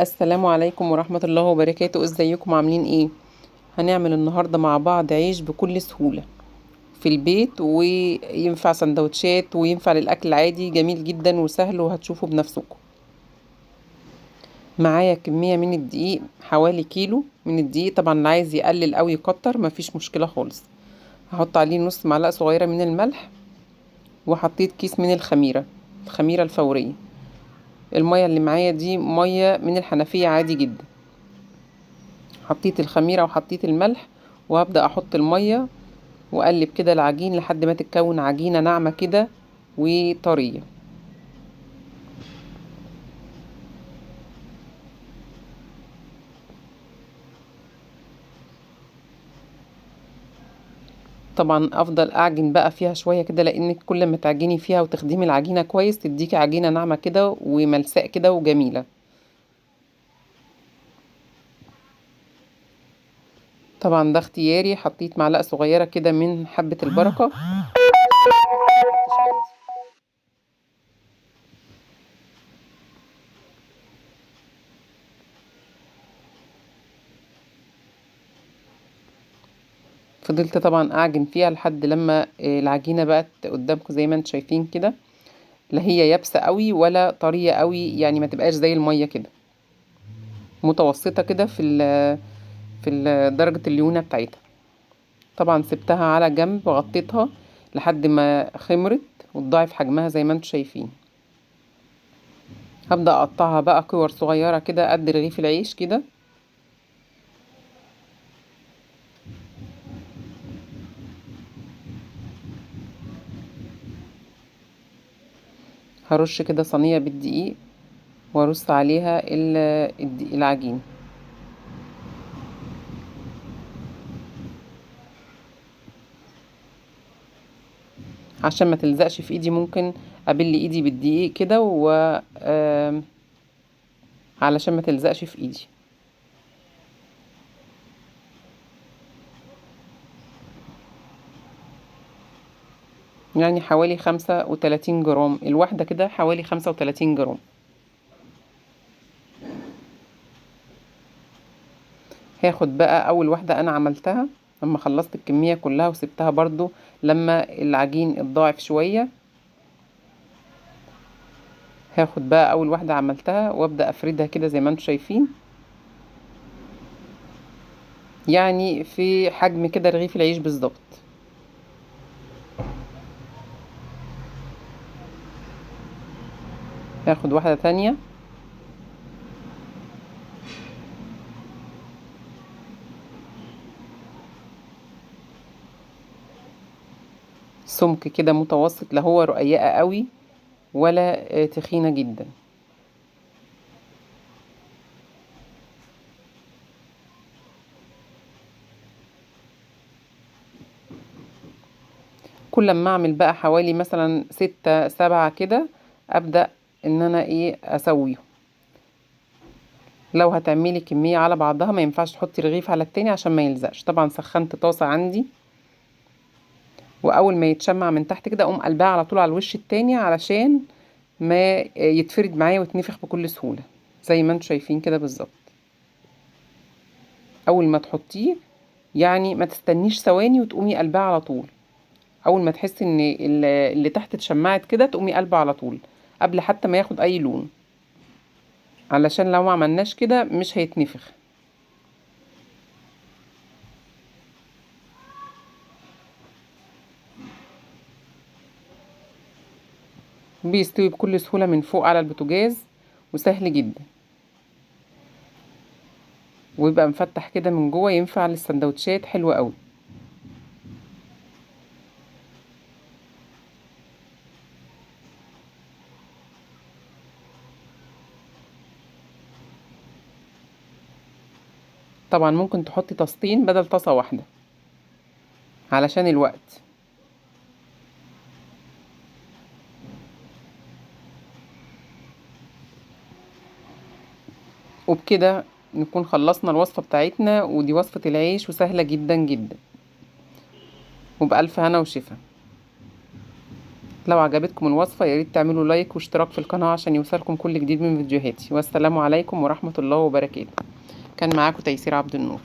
السلام عليكم ورحمة الله وبركاته. ازيكم عاملين ايه؟ هنعمل النهاردة مع بعض عيش بكل سهولة في البيت، وينفع سندوتشات وينفع للأكل العادي. جميل جدا وسهل وهتشوفوا بنفسكم. معايا كمية من الدقيق، حوالي كيلو من الدقيق. طبعا اللي عايز يقلل او يكتر مفيش مشكلة خالص. هحط عليه نص معلقة صغيرة من الملح، وحطيت كيس من الخميرة الفورية. المية اللي معايا دي مية من الحنفية عادي جدا. حطيت الخميرة وحطيت الملح، وهبدأ احط المية واقلب كده العجين لحد ما تتكون عجينة ناعمة كده وطرية. طبعا افضل اعجن بقى فيها شوية كده، لانك كل ما تعجني فيها وتخدمي العجينة كويس تديكي عجينة ناعمة كده وملساء كده وجميلة. طبعا ده اختياري، حطيت معلقة صغيرة كده من حبة البركة. فضلت طبعا اعجن فيها لحد لما العجينة بقت قدامكم زي ما انتم شايفين كده. لا هي يابسة قوي ولا طرية قوي، يعني ما تبقاش زي المية كده، متوسطة كده في درجة الليونة بتاعتها. طبعا سبتها على جنب وغطيتها لحد ما خمرت وتضاعف حجمها زي ما انتم شايفين. هبدأ اقطعها بقى كور صغيرة كده قد رغيف العيش كده. هرش كده صينية بالدقيق وارص عليها العجين عشان ما تلزقش في ايدي. ممكن ابل ايدي بالدقيق كده علشان ما تلزقش في ايدي. يعني حوالي 35 جرام الواحدة كده، حوالي 35 جرام. هاخد بقى اول واحدة انا عملتها لما خلصت الكمية كلها وسبتها برضو لما العجين اتضاعف شوية. هاخد بقى اول واحدة عملتها وابدأ افردها كده زي ما انتم شايفين، يعني في حجم كده رغيف العيش بالظبط. هاخد واحدة تانية. سمك كده متوسط، لا هو رقيقة قوي ولا تخينة جدا. كل ما اعمل بقى حوالي مثلا 6 7 كده، ابدأ ان انا اسويه. لو هتعملي كمية على بعضها ما ينفعش تحطي رغيف على التاني عشان ما يلزقش. طبعا سخنت طاسة عندي، واول ما يتشمع من تحت كده اقوم قلبها على طول على الوش التاني علشان ما يتفرد معايا ويتنفخ بكل سهولة زي ما انتم شايفين كده بالظبط. اول ما تحطيه يعني ما تستنيش ثواني وتقومي قلبها على طول. اول ما تحسي ان اللي تحت اتشمعت كده تقومي قلبها على طول قبل حتى ما ياخد اي لون، علشان لو ما عملناش كده مش هيتنفخ. بيستوي بكل سهولة من فوق على البوتاجاز وسهل جدا، ويبقى مفتح كده من جوه، ينفع للسندوتشات حلوة قوي. طبعا ممكن تحطي طاستين بدل طاسة واحدة علشان الوقت. وبكده نكون خلصنا الوصفة بتاعتنا، ودي وصفة العيش وسهلة جدا جدا، وبألف هنا وشفا. لو عجبتكم الوصفة ياريت تعملوا لايك واشتراك في القناة عشان يوصلكم كل جديد من فيديوهاتي. والسلام عليكم ورحمة الله وبركاته. كان معاكم تيسير عبد النور.